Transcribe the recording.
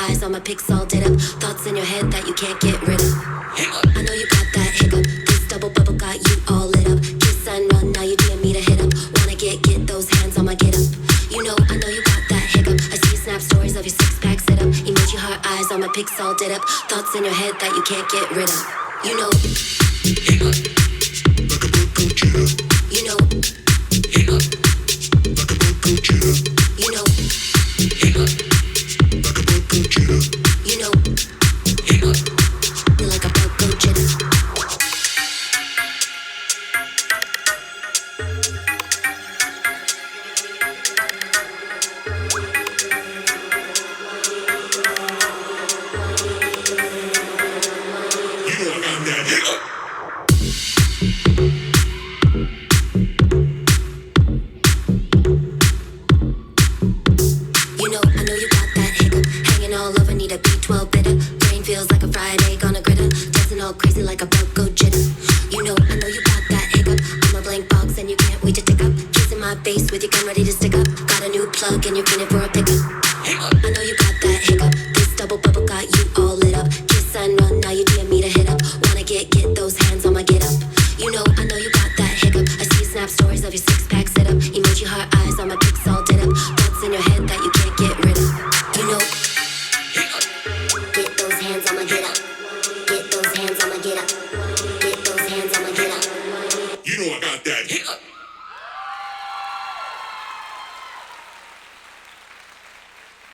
eyes on my pics all did up. Thoughts in your head that you can't get rid of. I know you got that hiccup. This double bubble got you all lit up. Kiss and run, now you DM me to hit up. Wanna get those hands on my get up. You know, I know you got that hiccup. I see you snap stories of your six-pack sit up. Emoji heart eyes on my pics all did up. Thoughts in your head that you can't get rid of. You know, hiccup. Like a broke cheetah. You know, hiccup. Like a broke cheetah. You know, hiccup. Like a broke cheetah. You know, hiccup. Like a broke cheetah. Crazy like a Bronco jitter. You know, I know you got that hiccup. I'm a blank box and you can't wait to tick up. Kissing my face with your gun ready to stick up. Got a new plug and you're feeling for a pick